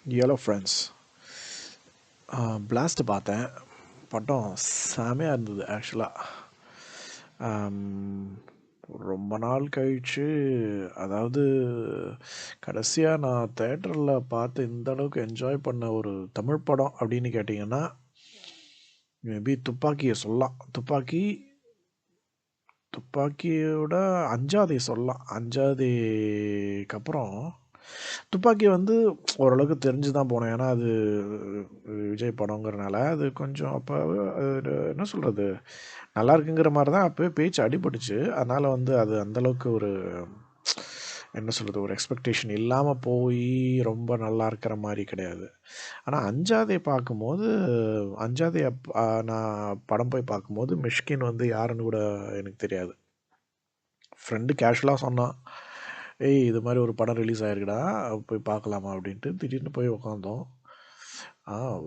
Hello friends. Blast பார்த்தேன். படம் செமையாக இருந்தது ஆக்சுவலாக. ரொம்ப நாள் கழிச்சு, அதாவது கடைசியாக நான் தேட்டரில் பார்த்து இந்த அளவுக்கு என்ஜாய் பண்ண ஒரு தமிழ் படம் அப்படின்னு கேட்டிங்கன்னா மேபி துப்பாக்கியை சொல்லலாம். துப்பாக்கியோட அஞ்சாதை சொல்லலாம். அஞ்சாதைக்கு அப்புறம் துப்பாக்கி வந்து ஓரளவுக்கு தெரிஞ்சு தான் போனேன். ஏன்னா அது விஜய் படங்கிறனால அது கொஞ்சம் அப்போ அது என்ன சொல்கிறது, நல்லா இருக்குங்கிற மாதிரி தான் அப்போயே பேச்சு அடிபட்டுச்சு. அதனால் வந்து அது அந்தளவுக்கு ஒரு என்ன சொல்கிறது, ஒரு எக்ஸ்பெக்டேஷன் இல்லாமல் போய் ரொம்ப நல்லா இருக்கிற மாதிரி கிடையாது. ஆனால் அஞ்சாதை பார்க்கும்போது, அஞ்சாதை நான் படம் போய் பார்க்கும்போது மிஷ்கின் வந்து யாருன்னு கூட எனக்கு தெரியாது. ஃப்ரெண்டு கேஷுவலாக சொன்னான், ஏய் இது மாதிரி ஒரு படம் ரிலீஸ் ஆகிருக்குடா, போய் பார்க்கலாமா அப்படின்ட்டு. திடீர்னு போய் உக்காந்தோம்.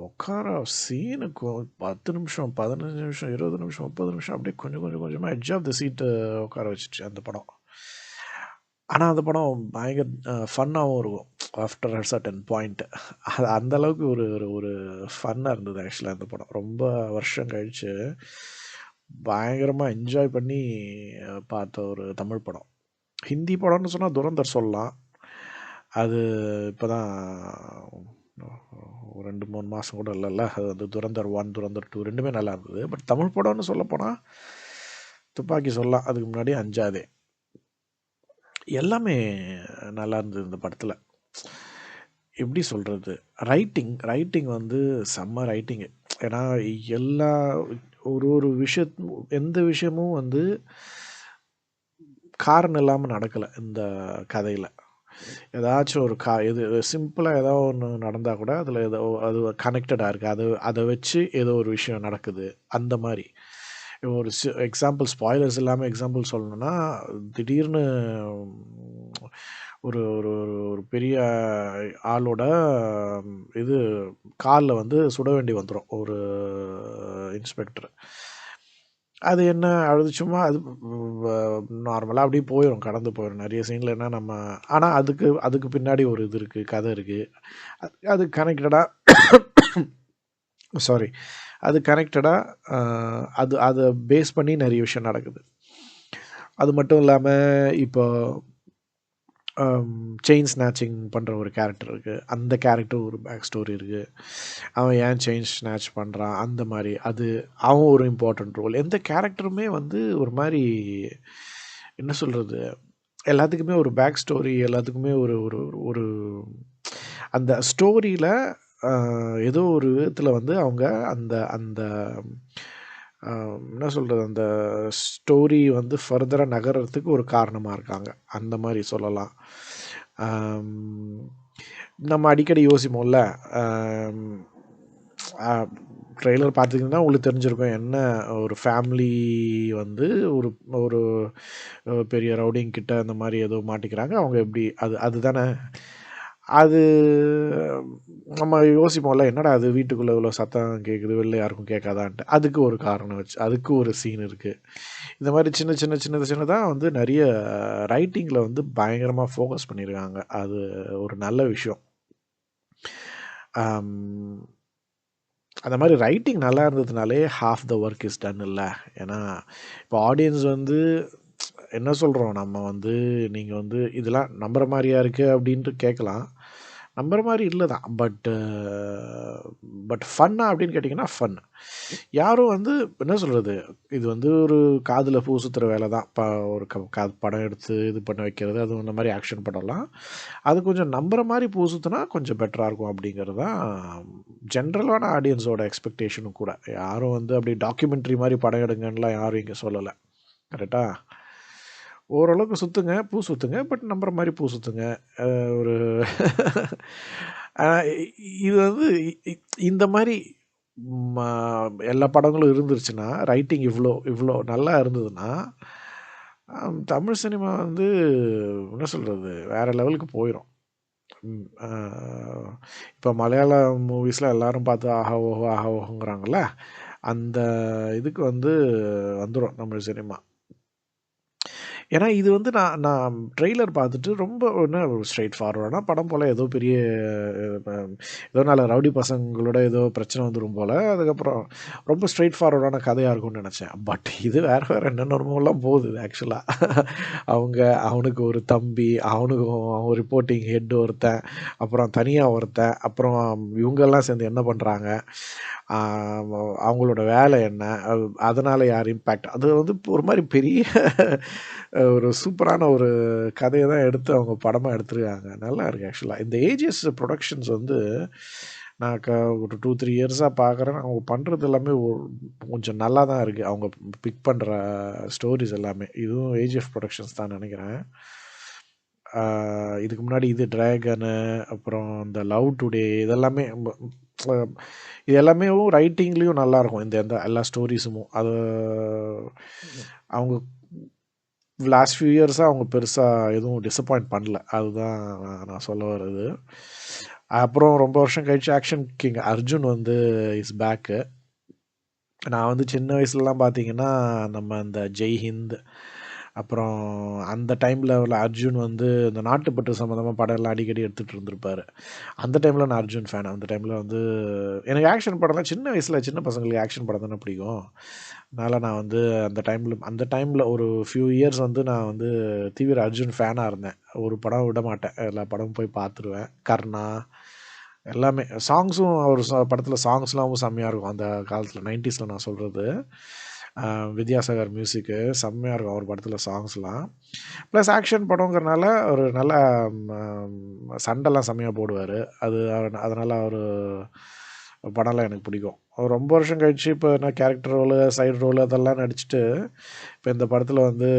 உட்கார சீனுக்கு 10 நிமிஷம், 15 நிமிஷம், 20 நிமிஷம், 30 நிமிஷம் அப்படியே கொஞ்சம் கொஞ்சம் கொஞ்சமாக எட்ஜ் ஆஃப் த சீட்டு உட்கார வச்சுச்சு அந்த படம். ஆனால் அந்த படம் பயங்கர ஃபன்னாகவும் இருக்கும் ஆஃப்டர் அ சர்டன் பாயிண்ட். அது அந்தளவுக்கு ஒரு ஒரு ஒரு ஃபன்னாக இருந்தது ஆக்சுவலாக அந்த படம். ரொம்ப வருஷம் கழித்து பயங்கரமாக என்ஜாய் பண்ணி பார்த்த ஒரு தமிழ் படம். ஹிந்தி படம்னு சொன்னால் துரந்தர் சொல்லலாம். அது இப்போ தான் ஒரு 2-3 மாதம் கூட இல்லைல்ல. அது வந்து துரந்தர் 1, துரந்தர் 2 ரெண்டுமே நல்லா இருந்தது. பட் தமிழ் படம்னு சொல்லப்போனால் துப்பாக்கி சொல்லலாம். அதுக்கு முன்னாடி அஞ்சாதே எல்லாமே நல்லா இருந்தது இந்த படத்தில். எப்படி சொல்கிறது, ரைட்டிங் வந்து செம்ம ரைட்டிங்கு. ஏன்னா எல்லா ஒரு ஒரு எந்த விஷயமும் வந்து காரணம் இல்லாமல் நடக்கலை இந்த கதையில். ஏதாச்சும் ஒரு இது சிம்பிளாக ஏதோ ஒன்று நடந்தால் கூட அதில் ஏதோ அது கனெக்டடாக இருக்குது. அதை வச்சு ஏதோ ஒரு விஷயம் நடக்குது அந்த மாதிரி. ஒரு எக்ஸாம்பிள், ஸ்பாய்லர்ஸ் இல்லாமல் எக்ஸாம்பிள் சொல்லணுன்னா, திடீர்னு ஒரு ஒரு ஒரு பெரிய ஆளோட இது காலில் வந்து சுட வேண்டி வந்துடும் ஒரு இன்ஸ்பெக்டர். அது என்ன அழுது சும்மா அது நார்மலாக அப்படியே போயிடும், கடந்து போயிடும். நிறைய சீனில் என்ன நம்ம, ஆனால் அதுக்கு பின்னாடி ஒரு இது இருக்குது, கதை இருக்குது. அது கனெக்டடாக சாரி அது கனெக்டடாக அதை பேஸ் பண்ணி நிறைய விஷயம் நடக்குது. அது மட்டும் இல்லாமல் இப்போ செயின் ஸ்நாச்சிங் பண்ணுற ஒரு கேரக்டர் இருக்குது. அந்த கேரக்டர் ஒரு பேக் ஸ்டோரி இருக்குது. அவன் ஏன் செயின் ஸ்நாச் பண்ணுறான் அந்த மாதிரி, அது அவன் ஒரு இம்பார்ட்டண்ட் ரோல். எந்த கேரக்டருமே வந்து ஒரு மாதிரி என்ன சொல்கிறது, எல்லாத்துக்குமே ஒரு பேக் ஸ்டோரி, எல்லாத்துக்குமே ஒரு ஒரு ஒரு அந்த ஸ்டோரியில் ஏதோ ஒரு விதத்தில் வந்து அவங்க அந்த அந்த என்ன சொல்கிறது, அந்த ஸ்டோரி வந்து ஃபர்தராக நகர்றதுக்கு ஒரு காரணமாக இருக்காங்க, அந்த மாதிரி சொல்லலாம். நம்ம அடிக்கடி யோசிப்போம்ல, ட்ரெய்லர் பார்த்திங்கன்னா உங்களுக்கு தெரிஞ்சிருக்கும், என்ன ஒரு ஃபேமிலி வந்து ஒரு ஒரு பெரிய ரவுடிங்கிட்ட அந்த மாதிரி ஏதோ மாட்டிக்கிறாங்க, அவங்க எப்படி அதுதானே. அது நம்ம யோசிப்போம்ல, என்னடா அது வீட்டுக்குள்ளே இவ்வளோ சத்தம் கேட்குது, வெளில யாருக்கும் கேட்காதான்ட்டு. அதுக்கு ஒரு காரணம் வச்சு, அதுக்கு ஒரு சீன் இருக்குது. இந்த மாதிரி சின்னதாக வந்து நிறைய ரைட்டிங்கில் வந்து பயங்கரமாக ஃபோக்கஸ் பண்ணியிருக்காங்க. அது ஒரு நல்ல விஷயம். அந்த மாதிரி ரைட்டிங் நல்லா இருந்ததுனாலே half the work is done இல்லை. ஏன்னா இப்போ ஆடியன்ஸ் வந்து என்ன சொல்கிறோம், நம்ம வந்து நீங்கள் வந்து இதெல்லாம் நம்புகிற மாதிரியா இருக்குது அப்படின்ட்டு கேட்கலாம். நம்புகிற மாதிரி இல்லை தான். பட் ஃபன்னா அப்படின்னு கேட்டிங்கன்னா ஃபன். யாரும் வந்து என்ன சொல்கிறது, இது வந்து ஒரு காதில் பூ சுற்றுற வேலை தான். ஒரு படம் எடுத்து இது பண்ண வைக்கிறது, அது இந்த மாதிரி ஆக்ஷன் படம்லாம் அது கொஞ்சம் நம்புகிற மாதிரி பூ சுற்றுனா கொஞ்சம் பெட்டராக இருக்கும் அப்படிங்கிறது தான் ஜென்ரலான ஆடியன்ஸோட எக்ஸ்பெக்டேஷனும் கூட. யாரும் வந்து அப்படி டாக்குமெண்ட்ரி மாதிரி படம் எடுங்கன்னெலாம் யாரும் இங்கே சொல்லலை. கரெக்டாக ஓரளவுக்கு சுற்றுங்க, பூ சுற்றுங்க, பட் நம்புற மாதிரி பூ சுற்றுங்க. ஒரு இது வந்து இந்த மாதிரி எல்லா படங்களும் இருந்துருச்சுன்னா, ரைட்டிங் இவ்வளோ இவ்வளோ நல்லா இருந்ததுன்னா, தமிழ் சினிமா வந்து என்ன சொல்கிறது, வேறு லெவலுக்கு போயிடும். இப்போ மலையாள மூவிஸில் எல்லோரும் பார்த்து ஆஹா ஓஹோ ஆஹா ஓஹோங்கிறாங்கல்ல, அந்த இதுக்கு வந்து வந்துடும் தமிழ் சினிமா. ஏன்னா இது வந்து நான் நான் ட்ரெய்லர் பார்த்துட்டு ரொம்ப என்ன ஒரு ஸ்ட்ரெயிட் ஃபார்வர்டான படம் போல், ஏதோ பெரிய ஏதோ நாலு ரவுடி பசங்களோட ஏதோ பிரச்சனை வந்துடும் போல், அதுக்கப்புறம் ரொம்ப ஸ்ட்ரெயிட் ஃபார்வர்டான கதையாக இருக்கும்னு நினச்சேன். பட் இது வேறு வேறு என்னென்னமோலாம் போகுது ஆக்சுவலாக. அவங்க அவனுக்கு ஒரு தம்பி, அவன் ரிப்போர்ட்டிங் ஹெட் ஒருத்தன், அப்புறம் தனியாக ஒருத்தன், அப்புறம் இவங்கெல்லாம் சேர்ந்து என்ன பண்ணுறாங்க, அவங்களோட வேலை என்ன, அதனால் யார் இம்பேக்ட், அது வந்து ஒரு மாதிரி பெரிய ஒரு சூப்பரான ஒரு கதையை தான் எடுத்து அவங்க படமாக எடுத்துருக்காங்க. நல்லா இருக்குது ஆக்சுவலாக. இந்த ஏஜிஎஸ் ப்ரொடக்ஷன்ஸ் வந்து நான் ஒரு 2-3 இயர்ஸாக பார்க்குறேன். அவங்க பண்ணுறது எல்லாமே கொஞ்சம் நல்லா தான் இருக்குது. அவங்க பிக் பண்ணுற ஸ்டோரிஸ் எல்லாமே. இதுவும் ஏஜிஎஃப் ப்ரொடக்ஷன்ஸ் தான் நினைக்கிறேன். இதுக்கு முன்னாடி இது டிராகனு, அப்புறம் இந்த லவ் டுடே, இதெல்லாமே இது எல்லாமே ரைட்டிங்லேயும் நல்லாயிருக்கும். இந்த எல்லா ஸ்டோரிஸும் அது அவங்க லாஸ்ட் ஃபியூ இயர்ஸாக அவங்க பெருசாக எதுவும் டிசப்பாயிண்ட் பண்ணல. அதுதான் நான் சொல்ல வர்றது. அப்புறம் ரொம்ப வருஷம் கழிச்சு ஆக்ஷன் கிங் அர்ஜுன் வந்து இஸ் பேக்கு. நான் வந்து சின்ன வயசுலலாம் பார்த்தீங்கன்னா, நம்ம இந்த ஜெய்ஹிந்த், அப்புறம் அந்த டைமில் உள்ள அர்ஜுன் வந்து இந்த நாட்டுப்பற்று சம்மந்தமாக படம்லாம் அடிக்கடி எடுத்துகிட்டு இருந்திருப்பார். அந்த டைமில் நான் அர்ஜுன் ஃபேன். அந்த டைமில் வந்து எனக்கு ஆக்ஷன் படம்லாம் சின்ன வயசில் சின்ன பசங்களுக்கு ஆக்ஷன் படம் தானே பிடிக்கும். அதனால் நான் வந்து அந்த டைமில் ஒரு ஃபியூ இயர்ஸ் வந்து நான் வந்து தீவிர அர்ஜுன் ஃபேனாக இருந்தேன். ஒரு படம் விட மாட்டேன். எல்லா படமும் போய் பார்த்துருவேன். கர்ணா எல்லாமே. சாங்ஸும் அவர் படத்தில் சாங்ஸ்லாம் செம்மையாக இருக்கும். அந்த காலத்தில் 90ஸ்ல நான் சொல்கிறது. வித்யாசாகர் மியூசிக்கு செம்மையாக இருக்கும் அவர் படத்தில் சாங்ஸ்லாம். ப்ளஸ் ஆக்ஷன் படங்கிறனால ஒரு நல்ல சண்டைலாம் செம்மையாக போடுவார். அதனால் அவர் படம்லாம் எனக்கு பிடிக்கும். ரொம்ப வருஷம் கழிச்சு இப்போ என்ன கேரக்டர் ரோலு, சைடு ரோலு அதெல்லாம் நடிச்சுட்டு இப்போ இந்த படத்தில் வந்து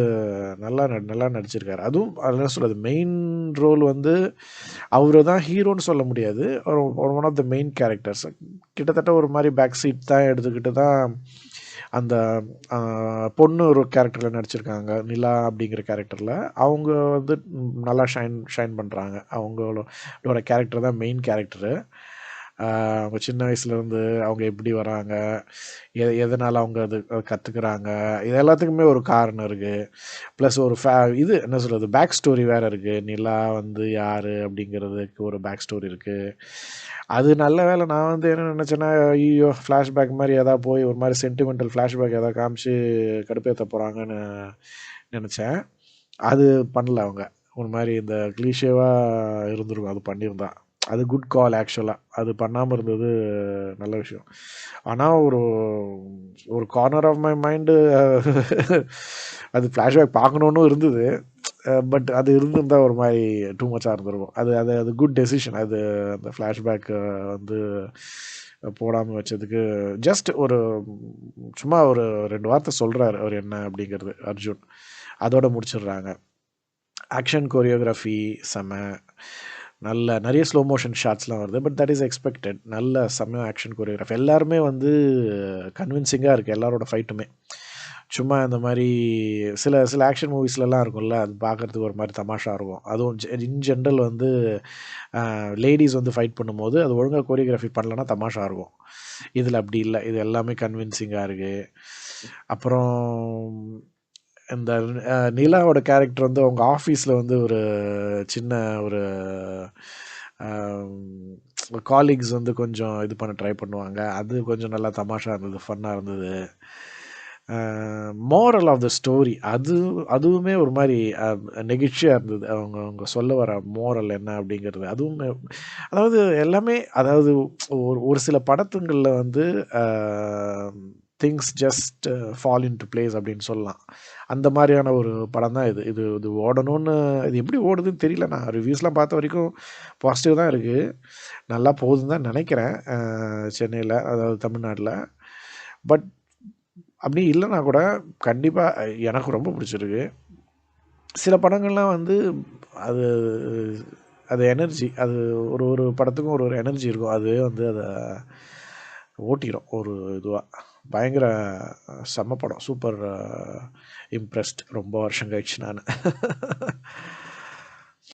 நல்லா நடிச்சிருக்காரு. அதுவும் என்ன சொல்கிறது, மெயின் ரோல் வந்து அவரு தான் ஹீரோன்னு சொல்ல முடியாது. One of the main characters. கிட்டத்தட்ட ஒரு மாதிரி பேக் சீட் தான் எடுத்துக்கிட்டு தான் அந்த பொண்ணு ஒரு கேரக்டரில் நடிச்சிருக்காங்க. நிலா அப்படிங்கிற கேரக்டரில் அவங்க வந்து நல்லா ஷைன் பண்ணுறாங்க. அவங்களோட கேரக்டர் தான் மெயின் கேரக்டரு. அவங்க சின்ன வயசுலேருந்து அவங்க எப்படி வராங்க, எதனால் அவங்க அது கற்றுக்குறாங்க, இது எல்லாத்துக்குமே ஒரு காரணம் இருக்குது. ப்ளஸ் ஒரு இது என்ன சொல்கிறது, பேக் ஸ்டோரி வேறு இருக்குது. நிலா வந்து யார் அப்படிங்கிறதுக்கு ஒரு பேக் ஸ்டோரி இருக்குது. அது நல்ல வேலை. நான் வந்து என்ன நினச்சேன்னா, ஐயோ ஃப்ளாஷ்பேக் மாதிரி எதாவது போய் ஒரு மாதிரி சென்டிமெண்டல் ஃப்ளாஷ்பேக் எதாவது காமிச்சு கடுப்பேற்ற போகிறாங்கன்னு நினச்சேன். அது பண்ணல அவங்க. ஒரு மாதிரி இந்த கிளீஷேவாக இருந்திருக்கும் அது பண்ணியிருந்தா. அது குட் கால் ஆக்சுவலாக. அது பண்ணாமல் இருந்தது நல்ல விஷயம். ஆனால் ஒரு கார்னர் ஆஃப் மை மைண்டு அது ஃப்ளாஷ்பேக் பார்க்கணுன்னு இருந்தது. பட் அது இருந்திருந்தா ஒரு மாதிரி டூ மச்சாக இருந்திருக்கும். அது குட் டெசிஷன். அது அந்த ஃப்ளாஷ்பேக் வந்து போடாமல் வச்சதுக்கு ஜஸ்ட் சும்மா ஒரு 2 வார்த்தை சொல்கிறாரு அவர் என்ன அப்படிங்கிறது அர்ஜுன். அதோட முடிச்சிடுறாங்க. ஆக்ஷன் கோரியோகிராஃபி செம. நிறைய ஸ்லோ மோஷன் ஷாட்ஸ்லாம் வருது. But that is expected. நல்ல செம்ம ஆக்ஷன் கோரியோகிராஃபி. எல்லாருமே வந்து கன்வின்சிங்காக இருக்குது எல்லாரோட ஃபைட்டுமே. சும்மா இந்த மாதிரி சில ஆக்ஷன் மூவிஸ்லலாம் இருக்கும்ல, அது பார்க்குறதுக்கு ஒரு மாதிரி தமாஷா இருக்கும். அதுவும் இன் ஜென்ரல் வந்து லேடிஸ் வந்து ஃபைட் பண்ணும்போது அது ஒழுங்காக கோரியோகிராஃபி பண்ணலன்னா தமாஷா இருக்கும். இதில் அப்படி இல்லை. இது எல்லாமே கன்வின்சிங்காக இருக்குது. அப்புறம் இந்த நிலாவோட கேரக்டர் வந்து அவங்க ஆஃபீஸில் வந்து ஒரு சின்ன ஒரு காலீக்ஸ் வந்து கொஞ்சம் இது பண்ண ட்ரை பண்ணுவாங்க. அது கொஞ்சம் நல்லா தமாஷா இருந்தது, ஃபன்னாக இருந்தது. மோரல் ஆஃப் த ஸ்டோரி அதுவுமே ஒரு மாதிரி நெகிழ்ச்சியாக இருந்தது. அவங்க சொல்ல வர மோரல் என்ன அப்படிங்கிறது அதுவுமே, அதாவது எல்லாமே, அதாவது ஒரு சில படத்துங்களில் வந்து things just fall in to place அப்படின்னு சொல்லலாம். அந்த மாதிரியான ஒரு படம் தான் இது. இது ஓடணும்னு, இது எப்படி ஓடுதுன்னு தெரியல. நான் ரிவ்யூஸ்லாம் பார்த்த வரைக்கும் பாசிட்டிவ் தான் இருக்குது. நல்லா போகுதுன்னு தான் நினைக்கிறேன் சென்னையில், அதாவது தமிழ்நாட்டில். பட் அப்படி இல்லைனா கூட கண்டிப்பாக எனக்கு ரொம்ப பிடிச்சிருக்கு. சில படங்கள்லாம் வந்து அது அது எனர்ஜி, அது ஒரு படத்துக்கும் ஒரு எனர்ஜி இருக்கும். அது வந்து அதை ஓட்டிடும் ஒரு இதுவாக. பயங்கர செம்ம படம். சூப்பர் இம்ப்ரெஸ்ட் ரொம்ப வருஷம் கழிச்சு நான்.